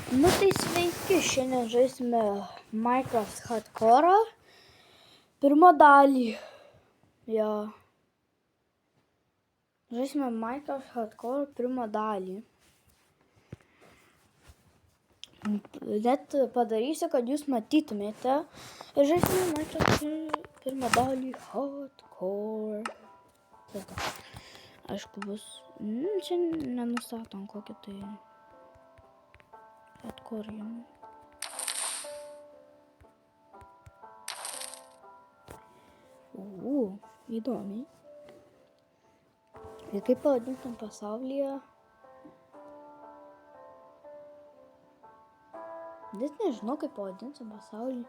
Nu tai sveiki, šiandien žaisime Minecraft Hardcore pirmą dalį. Jo. Žaisime Minecraft Hardcore pirmą dalį. Net padarysiu, kad jūs matytumėte. Ir žaisime Minecraft pirmą dalį Hardcore. Aišku bus... Čia nenustatom kokį tai... Hardcore jam. Įdomiai. Ir kaip pavadintum pasaulyje? Net nežinau, kaip pavadintum pasaulį.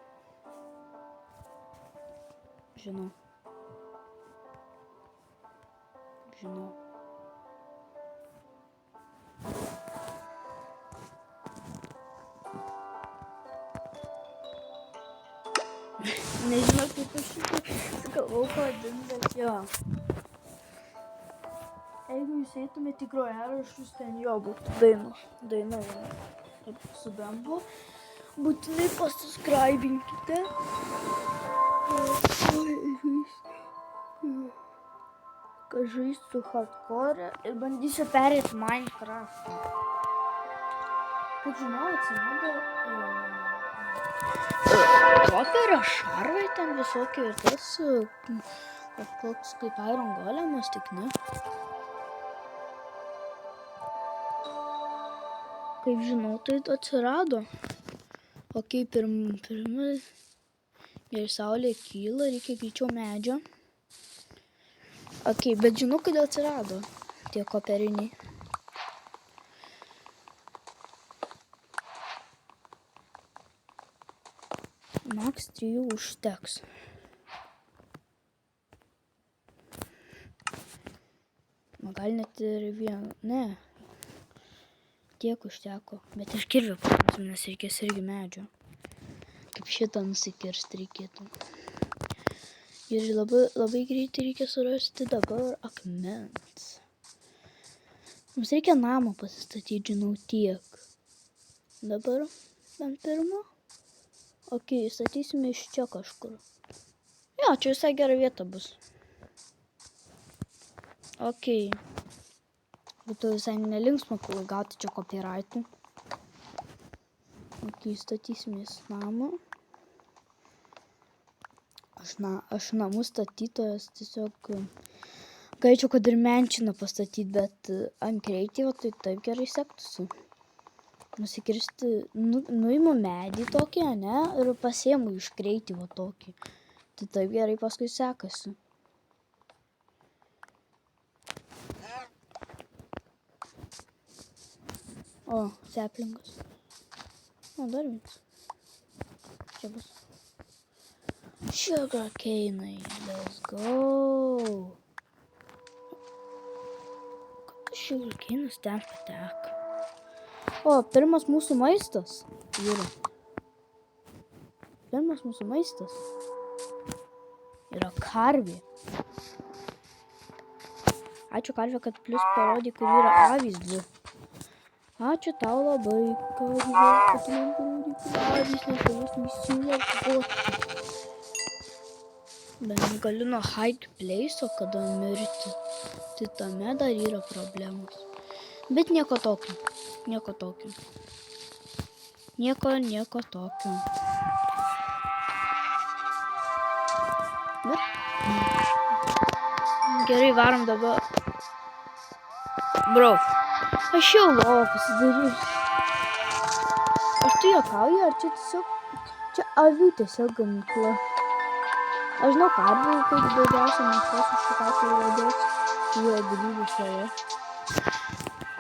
Žinau. Nežinau, kaip aš šitą galvau pavadinti, bet jo. Jeigu jūs eitumėte į grojaraščius, ten jo būtų daina su Bembu. Būtinai pasubscribinkite. Kad žaisiu Hardcore ir bandysiu perėti Minecraftą. Kaip žinau, atsirado Koperio šarvai ten visokie ir tas koks kaip Iron Golemas, tik ne. Kaip žinau, tai atsirado. Ok, pirma, ir saulė kyla, reikia greičiau medžio. Ok, bet žinau, kodėl atsirado tie koperiniai. Max 3 užteks. Gal net ir vieną. Ne. Tiek užteko. Bet iš kirvio paimsim, nes reikės irgi medžio. Kaip šitą nusikirsti reikėtų. Ir labai greitai reikia surasti dabar akmens. Mums reikia namą pasistatyti, žinau, tiek. Dabar bent pirmą. Ok, statysime iš čia kažkur. Jo, čia visai gera vieta bus. Ok. Būtų visai nelinksma gauti čia copyrightų. Ok, statysimės namą. Aš namų statytojas tiesiog galėčiau, kad ir menčiną pastatyti, bet ant Creative tai taip gerai sektųsi. Nusikirsti, nuimu medį tokį, ne, ir pasiemu iš Creative tokį. Tai taip gerai paskui sekasi. O, seplingas. O, dar vienas. Čia bus. Sugar cane, let's go. Kokius sugar cane'us ten pateko? O, pirmas mūsų maistas. Yra. Pirmas mūsų maistas. Yra karvė. Ačiū karvė, kad plius parodė, kur yra avys 2. Ačiū tau labai, karvė, kad tu man parodė, kur avys, nes tavęs neįsiūlo kvoti. Bet negaliu nuo hide place, kada mirti. Tai tame dar yra problemos. Bet nieko tokio. Nieko tokio. Bet. Gerai, varom dabar. Bro. Aš jau lovą pasidarysiu. Ar tu juokauji, ar čia tiesiog... Čia avių tiesiog gamykla. Aš žinau karvių, kaip daugiausia mėsos už šitą tai rodės. Jų gyvybių šalia.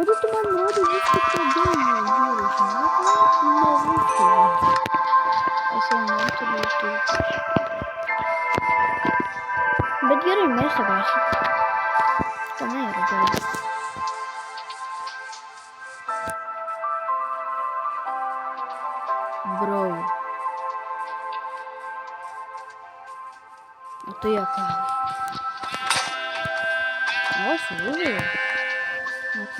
Kodėl tu man rodai viską pradėjau, žiūrėjau, neveikia. Aš jau neturiu. Bet gerai, mėsą gausiu. Tame yra gerai. Bro. O tu juokauji. O, sužėjau. Ok.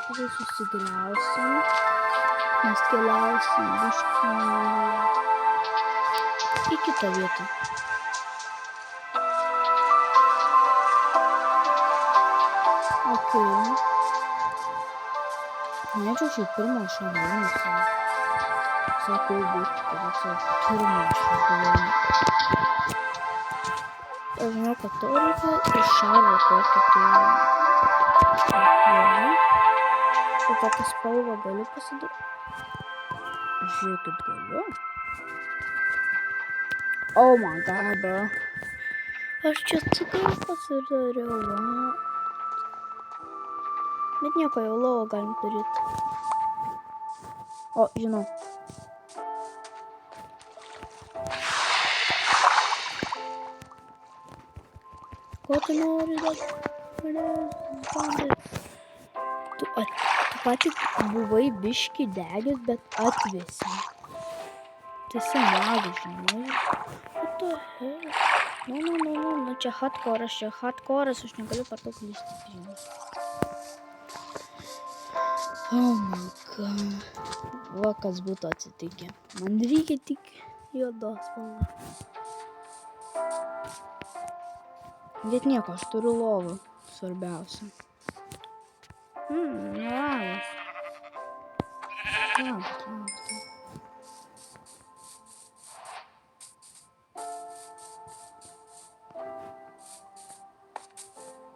Tada susigriausim. Mes keliausim biškį į kitą vietą. Okay. Norėčiau šiaip pirmą šablonį savo. Sakau būtų, kad savo pirmą šabloną. Aš žinau, kad to reikia iš šaro kokio tai šabloną. Ir tokią spalvą galiu pasidaryti. Žiūrėkit, galiu. Oh my god, bro. Aš čia cukrų pasidariau, va. Bet nieko, jau lovą galim turėti. O, žinau. Ko tu nori dar? Tu pati buvai biškį degęs, bet atvėsi. Tai senagas, žinai. What the hell? Nu, čia hardcore'as, aš negaliu per daug lysti, žinai. Oh my god. Va, kas būtų atsitikę. Man reikia tik juodos spalvos. Bet nieko, aš turiu lovą. Svarbiausia. Labas.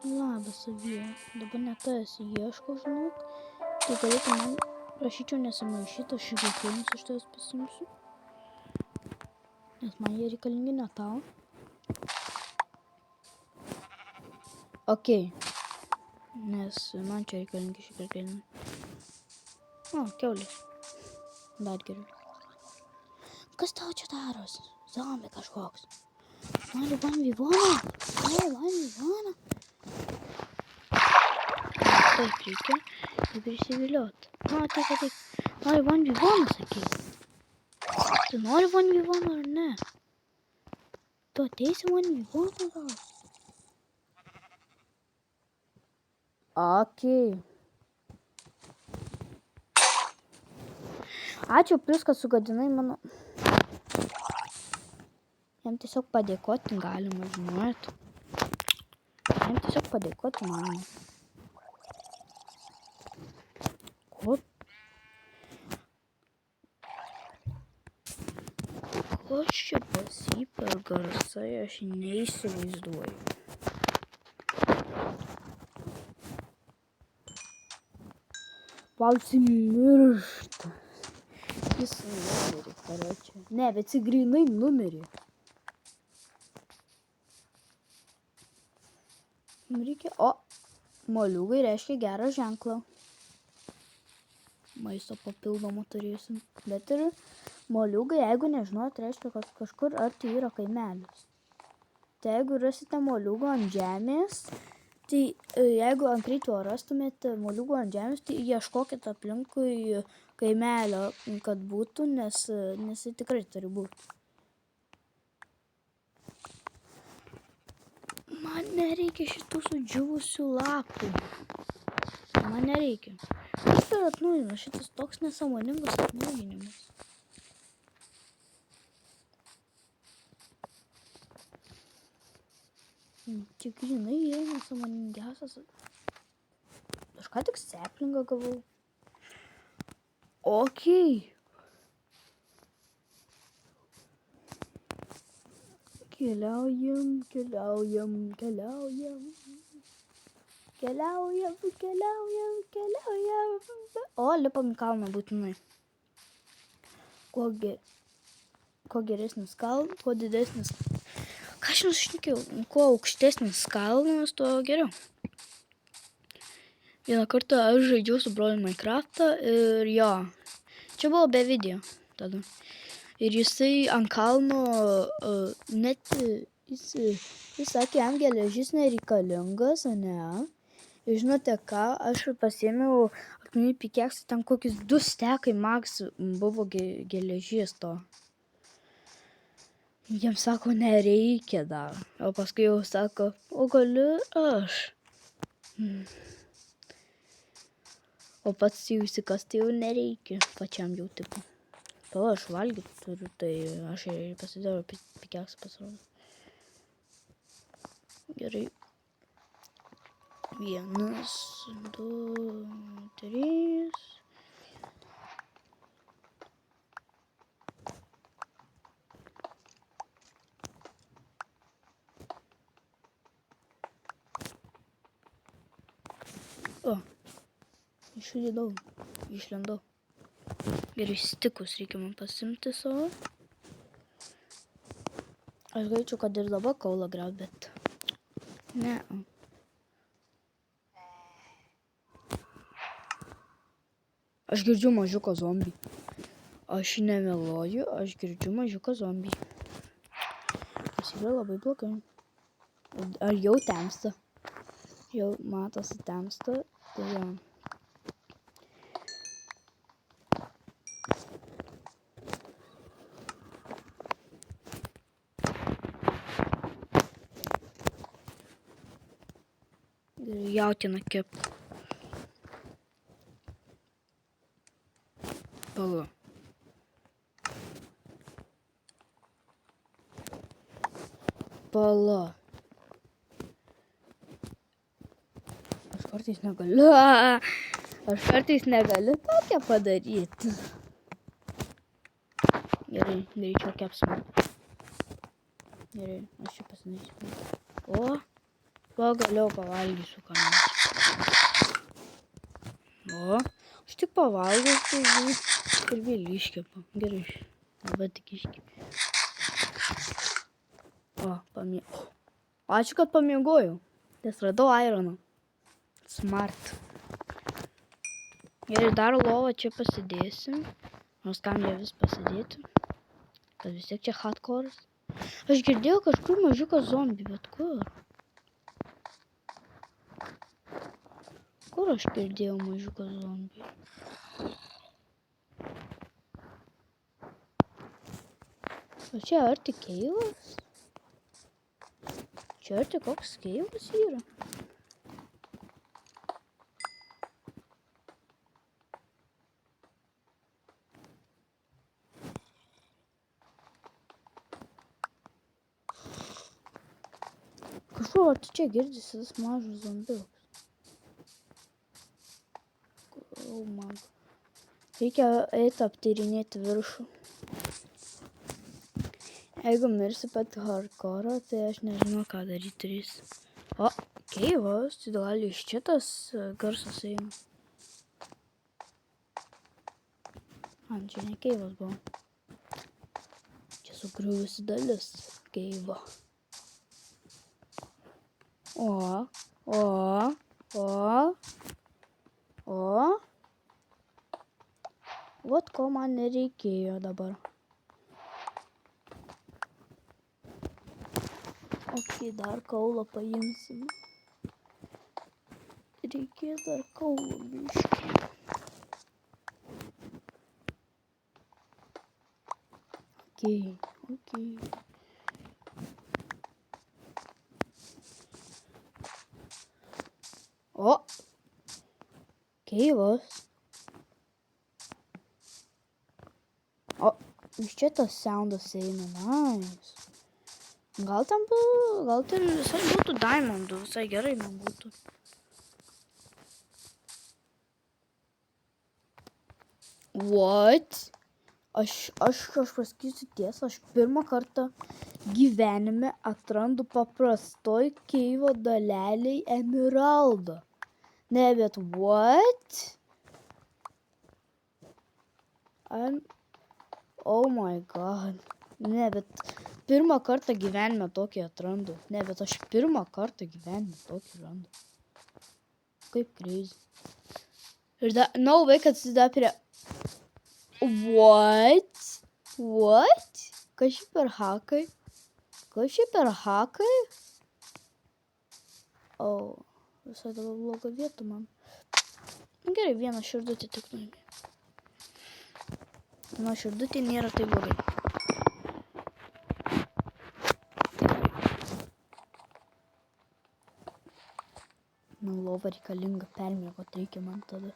Labas, Savija. Dabar net tas ieškau, žinok. Tai galėtų man prašyčiau nesimaišyti, aš šiltėjimus iš tavęs pasimsiu. Nes man jie reikalingi ne tau. Okei. Nes man čia reikalingi šiltėjimai. O, kiaulės. Dar geriau. Kas tau čia darosi? Zombie kažkoks. Nori 1v1? Nori 1v1? Taip reikia. Taip prisiviliot. Tik. Nori 1v1, sakai. Tu nori 1v1 ar ne? Tu ateisi 1v1 gal? Okei. Ačiū plius, kad sugadinai mano... Jam tiesiog padėkoti galima, žinot. Jam tiesiog padėkoti galima. Ko čia pas jį per garsai, aš neįsivaizduoju. Palsi miršta. Jis numirė, karočią. Ne, bet jis grinai numirė. Reikia... O, moliūgai reiškia gerą ženklą. Maisto papildomų turėsim. Bet ir moliūgai, jeigu nežinot, reiškia, kad kažkur arti yra kaimelis. Tai jeigu rasite moliūgų ant žemės, tai jeigu ant ryto rastumėte moliūgų ant žemės, tai ieškokit aplinkui kaimelio, kad būtų, nes tai tikrai turi būti. Man nereikia šitų sudžiūvusių lapų. Man nereikia. Šitą atnaujinu, šitas toks nesąmoningas atnaujinimas. Čia grinai yra nesąmoningiausias. Aš ką tik seplingą gavau. Okei. Keliaujam. O, lipam į kalną būtinai. Kuo geresnis kalnas, kuo didesnis... Ką aš nušnekėjau? Kuo aukštesnis kalnas, tuo geriau. Vieną kartą aš žaidžiau su broliu Minecraftą ir jo. Čia buvo be video tada. Ir jisai ant kalno net... Jis sakė, jam geležis nereikalingas, ne? Ir žinote ką, aš pasiėmiau akmeninį pikeksą, ten kokius 2 stekai max buvo geležis to. Jam sako, nereikia dar. O paskui jau sako, o galiu aš. O pats jau įsikasti jau nereikia. Pačiam jau tipo. Pala, aš valgyti turiu, tai aš ir pasidariau pigiausią pasirodą. Gerai. 1, 2, 3. O, išlindau. Gerai, stikus reikia man pasimti savo. Aš galėčiau, kad ir dabar kaulą griaut, bet ne. Aš girdžiu mažiuką zombį. Aš nemeluoju, aš girdžiu mažiuką zombį. Tas yra labai blogai. Ar jau temsta? Jau matosi temsta. Tai jau. Jautiena kept. Pala. Aš kartais negaliu tokią padaryti. Gerai, greičiau kepsim. Gerai, aš čia pasidarysiu. Pagaliau pavalgysiu ką nors. Aš tik pavalgau, tai ir vėl iškepu. Gerai, dabar tik iškepu. Ačiū, kad pamiegojau. Nes radau ironą. Smart. Gerai, dar lovą čia pasidėsim. Nors kam jie vis pasidėti. Kad vis tiek čia hardcore'as. Aš girdėjau kažkur mažiuką zombį, bet kur? Kur aš girdėjau mažiuką zombį? O čia arti keivas? Čia arti koks keivas yra? Kažkur arti čia girdisi tas mažas zombiukas. Man. Reikia eiti aptyrinėti viršų. Jeigu mirsi pat hardcore, tai aš nežinau, ką daryti turėsi. O, keivas, tai gal iš čia tas garsas eina. Čia ne keivas buvo. Čia sugriuvusi dalis keivo. Vat ko man nereikėjo dabar. Dar kaulą paimsim. Reikės dar kaulų biškį. Okei. O! Keivas. O, iš čia tas soundas eina, nice. Gal ten visai būtų diamondų, visai gerai man būtų. What? Aš pasakysiu tiesą, aš pirmą kartą gyvenime atrandu paprastoj keivo daleliai emeraldą. Ne, bet what? Oh my god. Ne, bet pirmą kartą gyvenime tokį atrandu. Ne, bet aš pirmą kartą gyvenime tokį randu. Kaip crazy. Ir vaikas dar prie... What? Kas čia per hakai? Visai dabar bloga vieta man. Gerai, vieną širdutį tik nuėmė. Viena širdutė nėra tai blogai. Lova reikalinga, permiegot reikia man tada.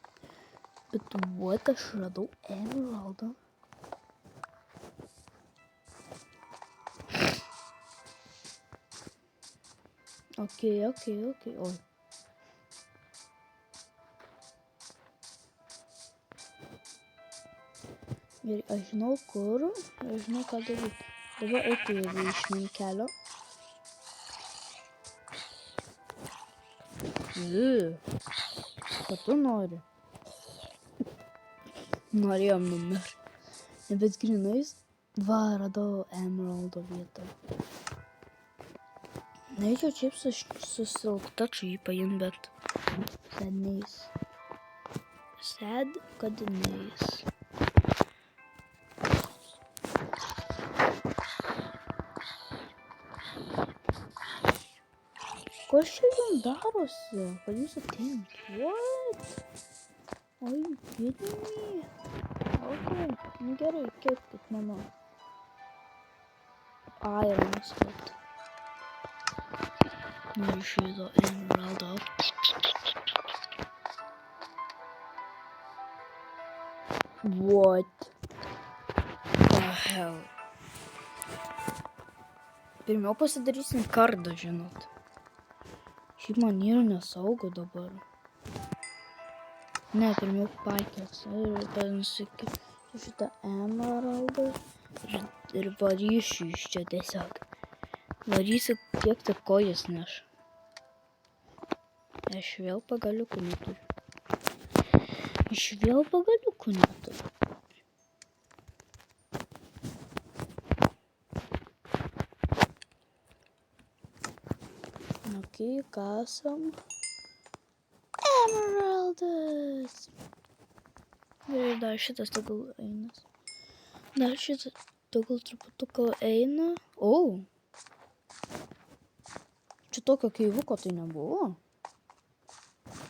Bet what, aš radau emeraldą. Okei. Oi. Gerai, aš žinau kur, aš žinau ką daryti. Dabar eiti jeigu išmėm kelio. Ką tu nori? Norėjom numirti. Bet grinais, va, radau emeraldo vietą. Norėčiau šiaip su silktaču jį paimti, bet sad neis. Sad, kad neis. Kas čia jums darosi? Kad jūs ateinat? What? Oi, kidding me? Okay, nu gerai, kepkit mano. Ironas, bet. Neišvydo emeraldą. What the hell? Pirmiau pasidarysim kardą, žinot. Šiaip man yra nesaugu dabar. Ne, pirmiau pakės. Ir pasakysiu šitą emeraldą. Ir varysiu iš čia tiesiog. Varysiu kiek tik kojas neš. Aš vėl pagaliukų neturiu. Okei, kasam. Emeraldas. Ir dar šitas tegul einas. Dar šitas tegul truputuką eina. O! Čia tokio keivuko tai nebuvo.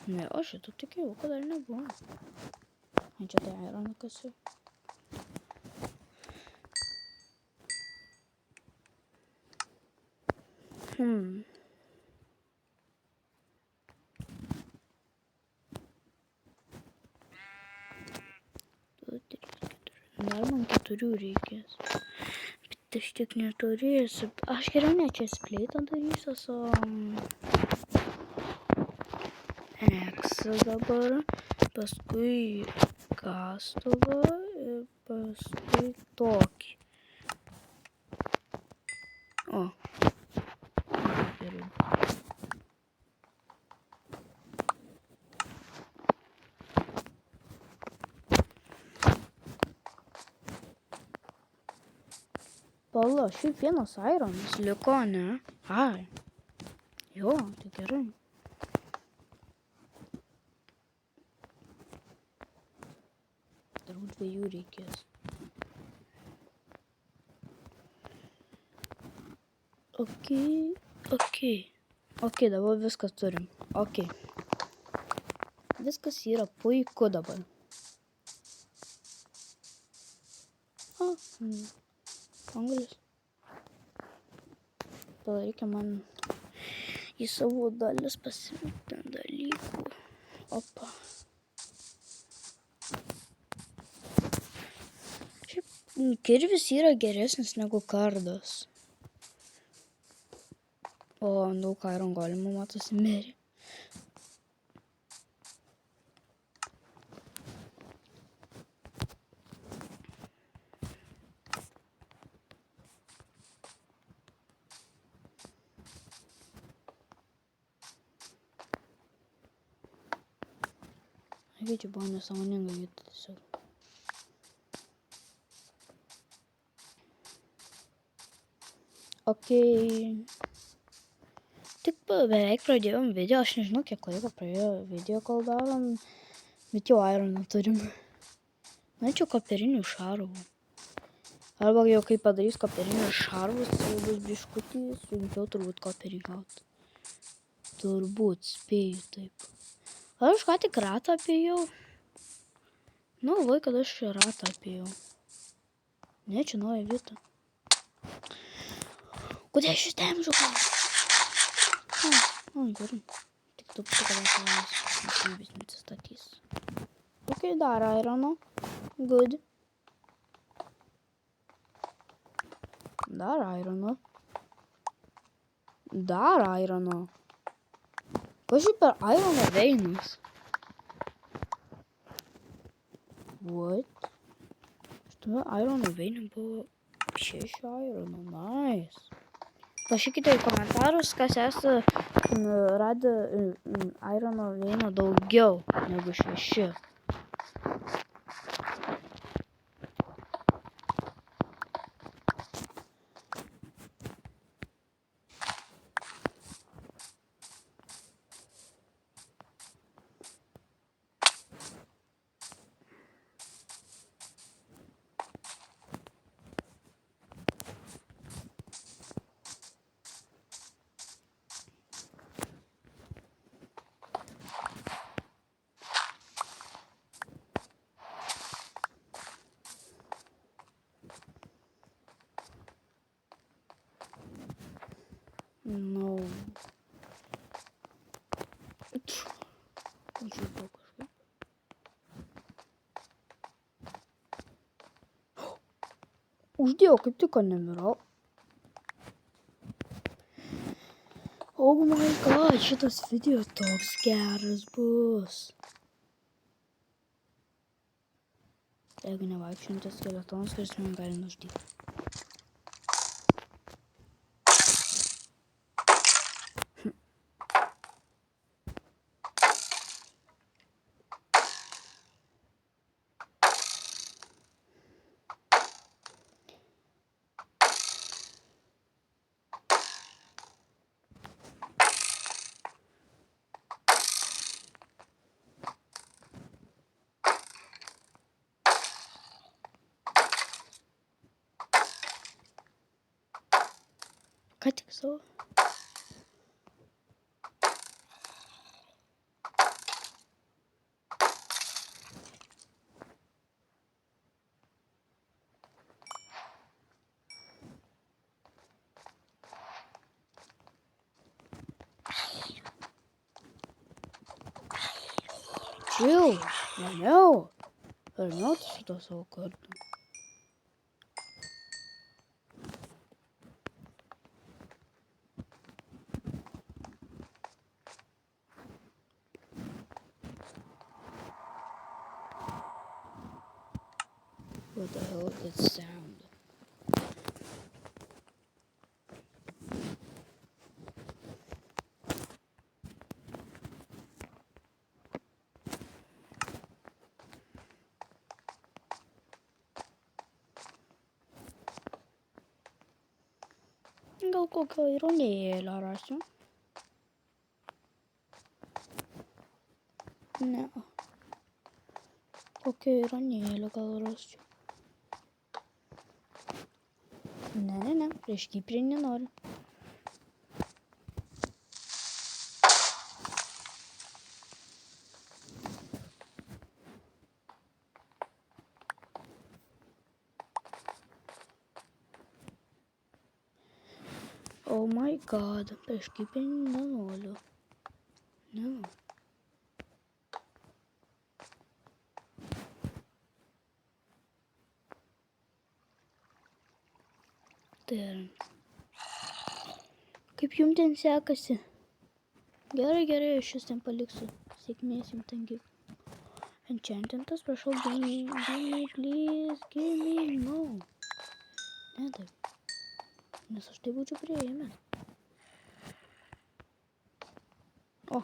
Ne, o šito tai keivuko dar nebuvo. Čia tai ironą kasiu. Dar man 4 reikės. Bet aš tik neturėsiu. Aš geriau ne čia spleitą darysiu su X dabar. Paskui kastuvą ir paskui tokį. O. Gerai. Pala, šiaip vienas ironas liko, ne? Ai. Jo, tai gerai. Turbūt 2 reikės. Okei, dabar viskas turim. Okei. Viskas yra puiku dabar. Anglis. Reikia man į savo dalis pasimti dalykų. Opa. Šiaip kirvis yra geresnis negu kardas. O daug iron golemų matosi mirė. Čia buvo nesąmoninga vieta tiesiog. Okei. Tik beveik pradėjom video, aš nežinau kiek laiko praėjo video, kol darom, bet jau ironą turim. Norėčiau kopierinių šarvų. Arba jau kai padarys kopierinius šarvus, jau bus biškutį sunkiau turbūt kopierį gauti. Turbūt, spėju taip. Aš ką tik ratą apėjau. Nu, vai, kad aš čia ratą apėjau. Ne, čia nauja vieta. Kodėl aš jūs temžiu ką? Gerai. Tik tu kada savas atsistatys. Ok. Okay, dar irono. Good. Dar irono. Dar irono. Pažiūrėk per irono veinus. What? Šitame irono veine buvo 6 irono. Nice. Pašykite į komentarus, kas esate radę irono veino daugiau negu 6. No. Užėjau kažkaip. Uždėjau, kaip tik nemirau. Oh my god, šitas video toks geras bus. Jeigu nevaikščiantis skeletonas, kuris man gali nužudyti. Ką tik savo? Chill, ramiau. Ramiau su to savo kartu. What the hell is that sound? Gal kokio ironėlio rasiu? Ne. Kokio ironėlio gal rasiu? Ne, prieš Kiprį nenoriu. Oh my god, prieš Kiprį nenoriu. Ne. Tai kaip jums ten sekasi? Gerai, aš jūs ten paliksiu. Sėkmės jums ten gyv. Enchantintas, prašau, give me, please, give me, no. Ne, taip. Nes aš tai būčiau priėmęs. O.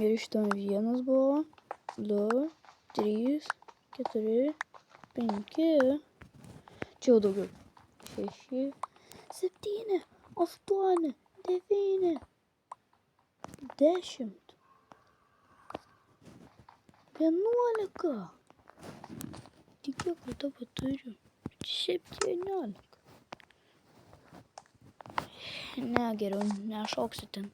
Ir šitam 1 buvo, 2, 3, 4, 5. Čia jau daugiau. 6, 7, 8, 9, 10, 11. Tik kiek va dabar turiu? 17. Ne, geriau nešoksiu ten.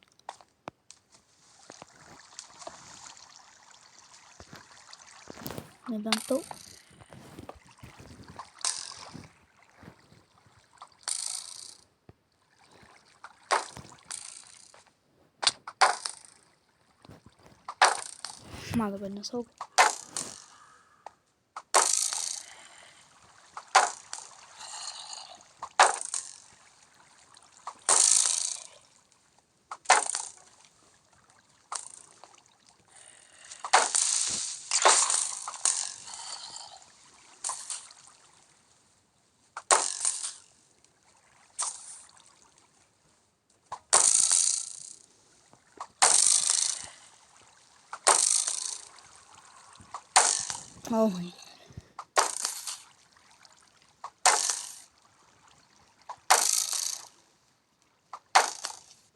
Nebent tau. man dabar nesaugu. Oi.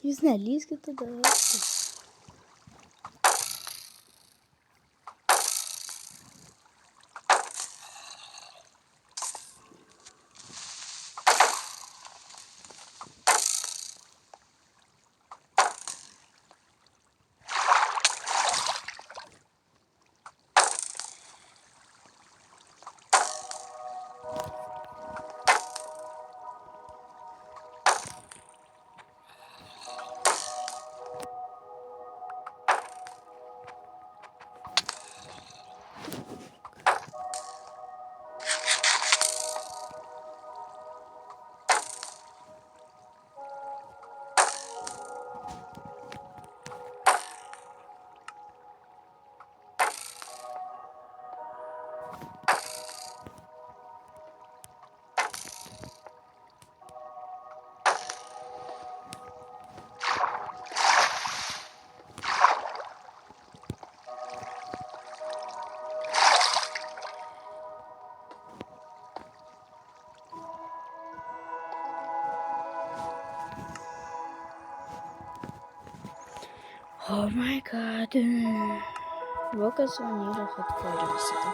Jūs nelįskit tada. Oh my god. Rokas vanilė atvarė visada.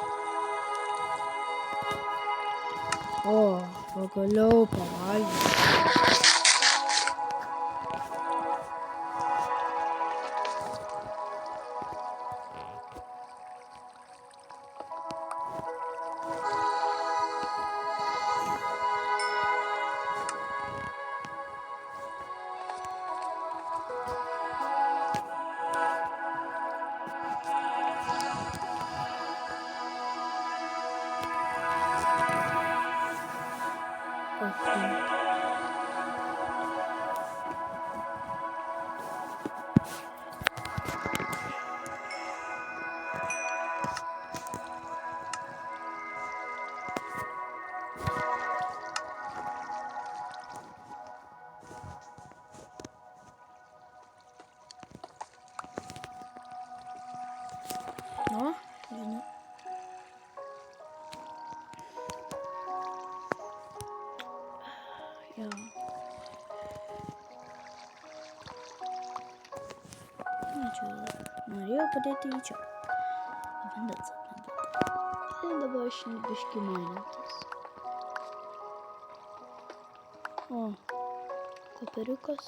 O, pagaliau pavalgiau. O, žinau. Jo. Ačiū. Norėjau padėti į čia. Vandens atnebu. Ir dabar aš biškį mainytas. O, popieriukas.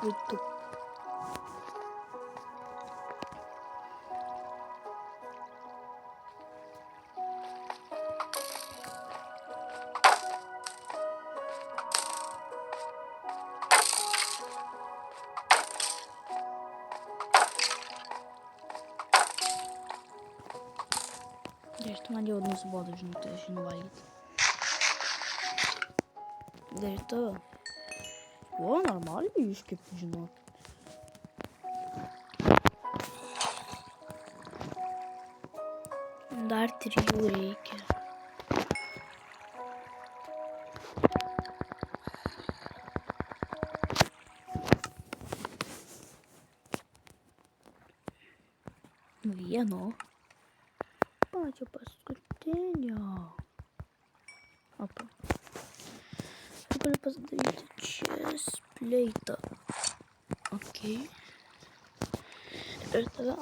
Puiku. Dėžtų man jau nusibodo, žinot, aš žinau valgyti. Dėžtų. O, normaliai iškepu, žinot. Dar 3 reikia. Vieno. Pačio paskutinio. Opa. Galiu pasidaryti chestplate'ą. Ok. Ir tada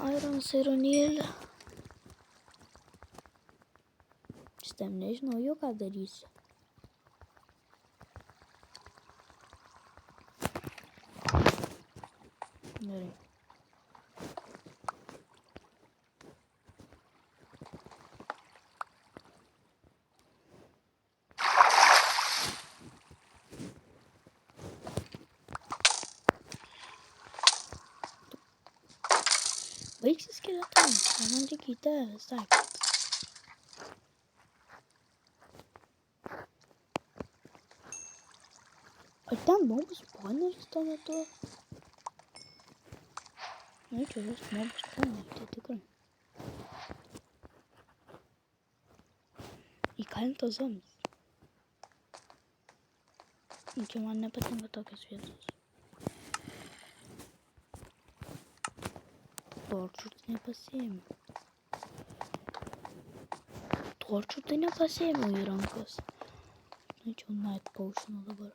ironėlę. Šitam nežinau jau ką darysiu. Gerai. Baigsis skeletai. Man reikia į tave sakyti. Ar ten mobų spawneris tuo metu? Na, čia ras mobų spawnerį, tai tikrai. Įkalintos zombis. Čia man nepatinka tokios vietos. Torčių tai nepasiėmiau. Torčių tai nepasiėmiau į rankas. Na, čia night potionų dabar.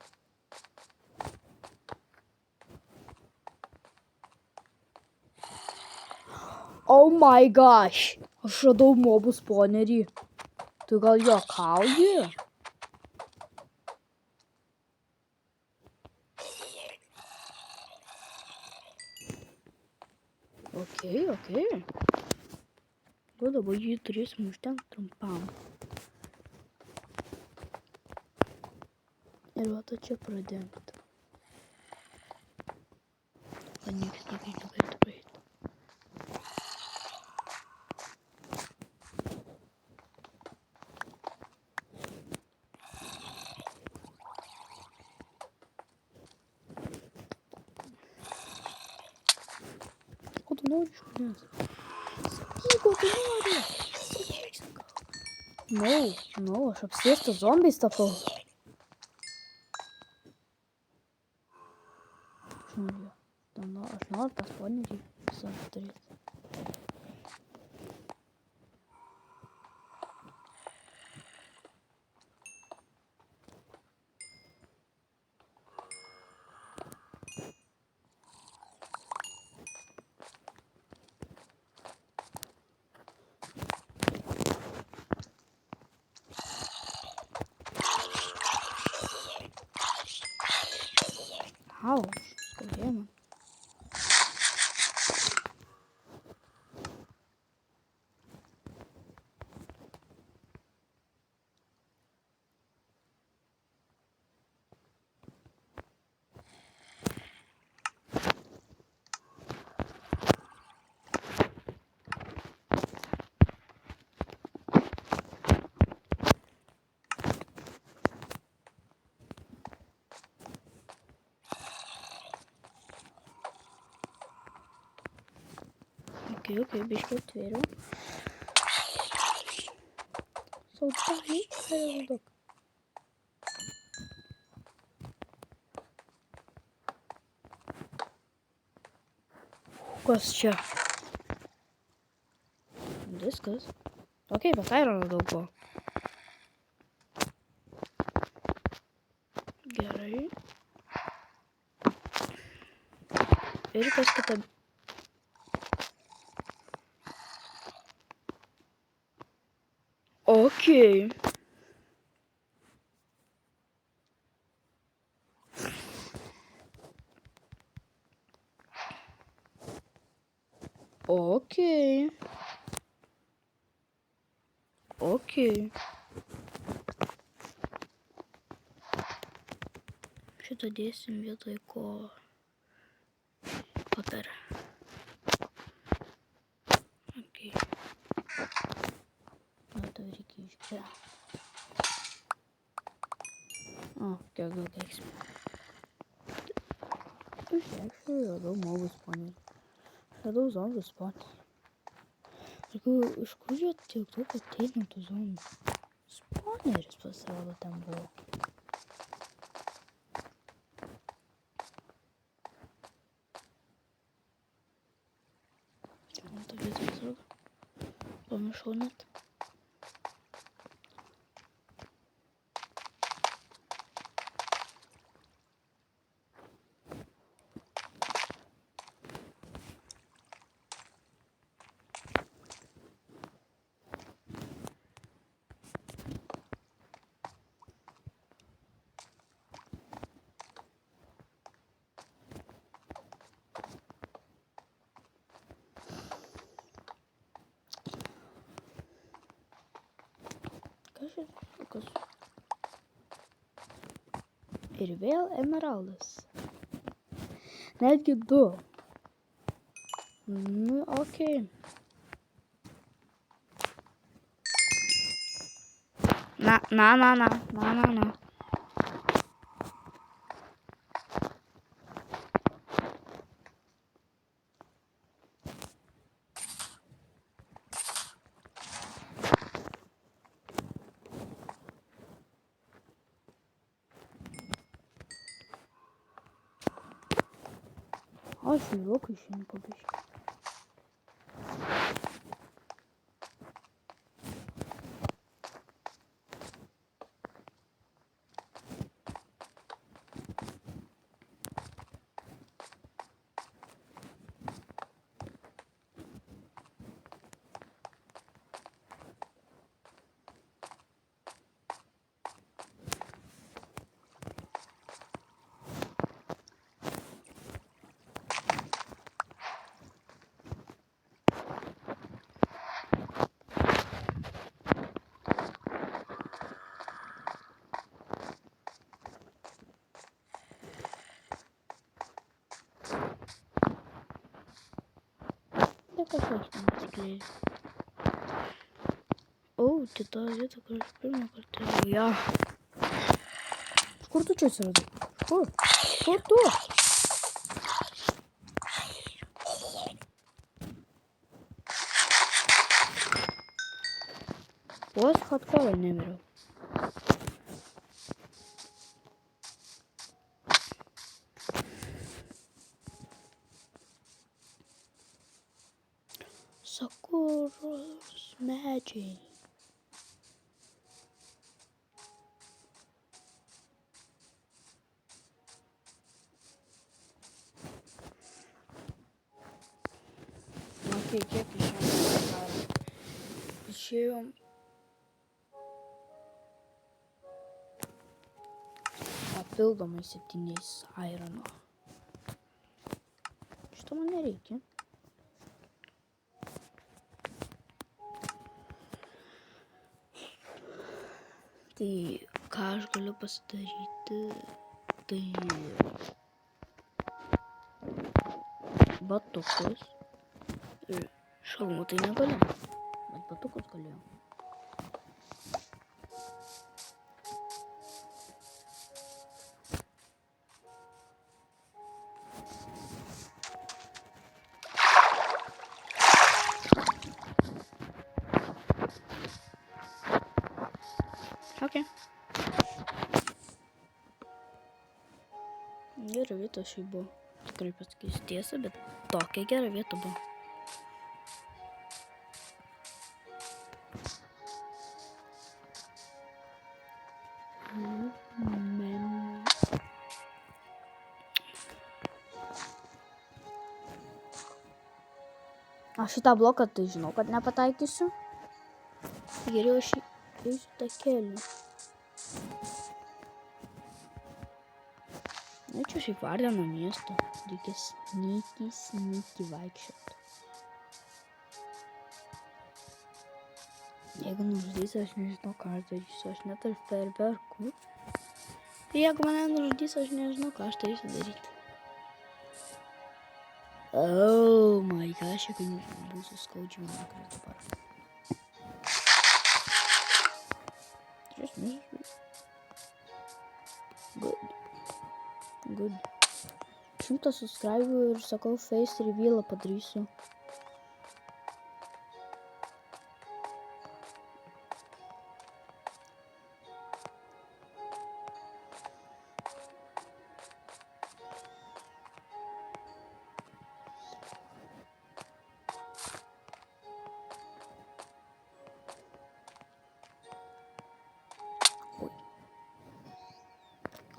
Oh my gosh! Aš radau mobų spawnerį. Tu gal juokauji? Okay. O dabar jį turėsim užtenkt trumpam. Ir va to čia pradengti. O niekas negalėtų praeiti. Ko tu nori iš manęs? Sakyk, ko tu nori? No, aš apsėstas zombiais tapau. Aš noriu tą spawnerį visą turėti. Au, skaudėjo man. Okay, biškai atvėriau. Saudai, daug. Kas čia? Viskas. Okay, bet irono daug buvo. Gerai. Ir kas kita? Okay. Šitą dėsim vietoj ko papir. Okay. Tau reikia iš čia. Kiek daug eksp. Aš radau mobų spawnerį. Radau zombių spawnerį. Iš kur jie tiek daug ateina tų zombių? Spawneris pasirodo ten buvo. Man ta vieta pasirodo. Pamiršau net. Kas? Ir vėl emeraldas. Netgi 2. Nu, okei. Na. Aš juoku išeinu pabiškai. Tai kažkas ten atsikleidė. O, tai ta vieta, kur aš pirmą kartą ėjau. Ja. Kur tu čia atsiradai? Kur? Kur tu? Vos hardcore nemiriau. Sakuros medžiai. Kiek išėjom? Išėjom papildomai 7 irono. Šito man nereikia. Tai ką aš galiu pasidaryti, tai batukus. Šalmų tai negaliu, bet batukus galėjau. Okay. Gera vieta šiaip buvo. Tikrai pasakysiu tiesą, bet tokia gera vieta buvo. Aš šitą bloką tai žinau, kad nepataikysiu. Geriau aš eisiu tą kelią. Na, čia šiaip Vardeno miesto. Reikia snyki vaikščiot. Jeigu nužudysiu, aš nežinau, ką aš darysiu. Aš neturiu fejerverkų. Jeigu mane nužudysiu, aš nežinau, ką aš turėsiu daryti. Oh my gosh, jeigu būsiu skaudžiai nuokras dabar. Good. 100 subscribe ir sakau face revealą padarysiu.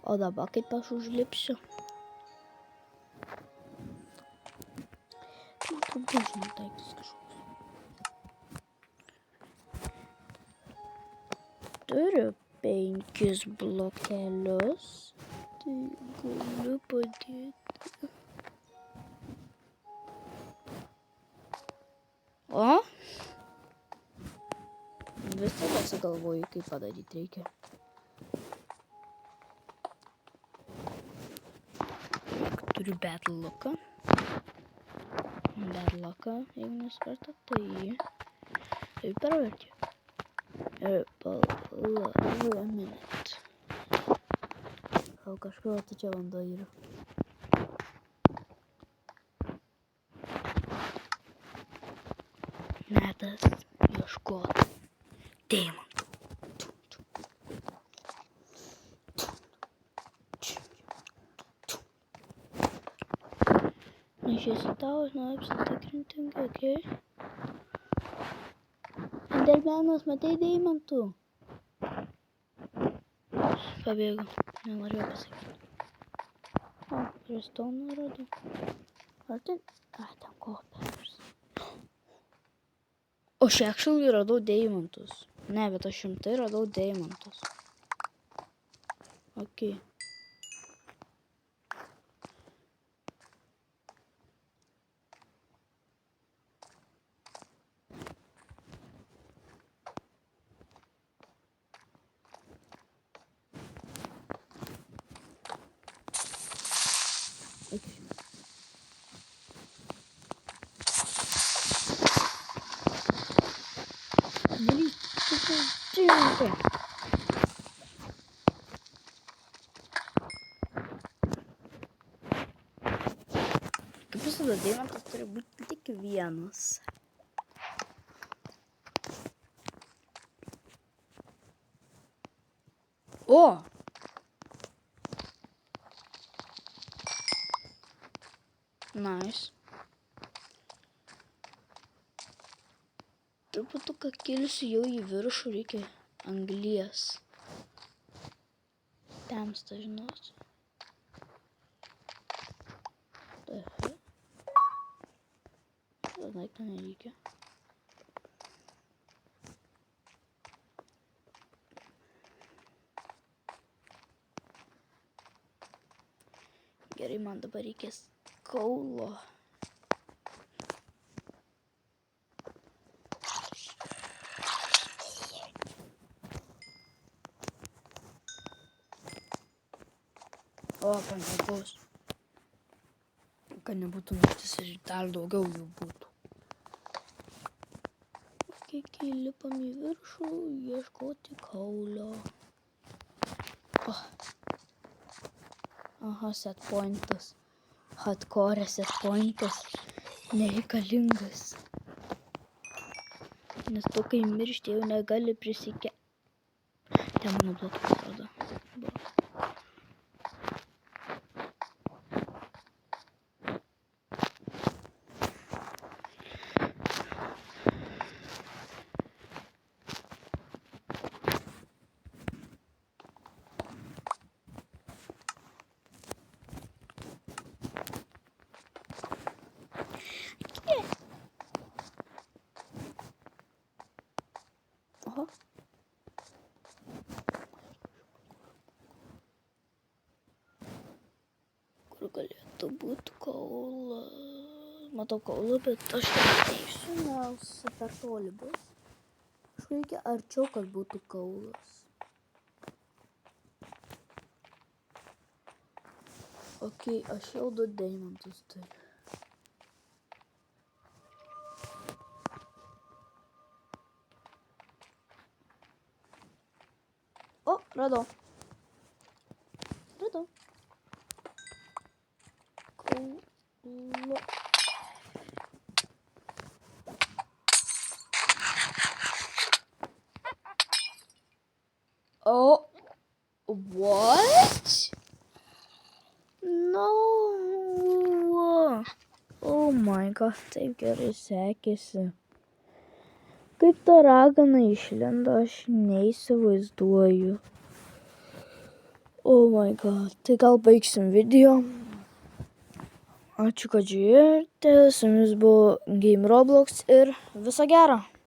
O dabar kaip aš užlipsiu? Man trumpai žinau taiktis kažkoks. Turiu 5 blokelius. Tai galiu padėti. O? Visada sugalvoju, kaip padaryti reikia. Turiu battle looką. Dar laka, jeigu nesupratau, tai pervertė. Minute. Gal kažkur čia vanduo yra. Metas ieškoti deimantų. Nešėsi tau, noriu apsitikrinti, okei. Endermenas, matai deimantų? Pabėgo, nenorėjau pasakyti. O, redstone radau. Ar ten? Ten koperis. O aš actually radau deimantus. Ne, bet aš šimtai radau deimantus. Okei. Kaip visada, deimantas turi būti tik vienas. O! Nice. Truputuką kilsiu jau į viršų, reikia anglies. Temsta, žinosiu. Daiktą nereikia. Gerai, man dabar reikės kaulo. O, paniekos. Kad nebūtų naktis ir dar daugiau jų būtų. Kai lipam į viršų, ieškoti kaulio. Aha, set pointas. Hardcore set pointas. Nereikalingas. Nes tu, kai miršti, jau negali prisikelti. Ten mano blokas atrodo. Aha. Kur galėtų būti kaula? Matau kaulą, bet aš neateisiu, nes per toli bus. Aš reikia arčiau, kad būtų kaulas. Okei, aš jau 2 deimantus turiu. O, radau. Kaulo. Oh, what? No. Oh my god, taip gerai sekėsi. Kaip ta ragana išlenda, aš neįsivaizduoju. Oh my god, tai gal baigsim video. Ačiū, kad žiūrėjote, su jumis buvo Game Roblox ir viso gero.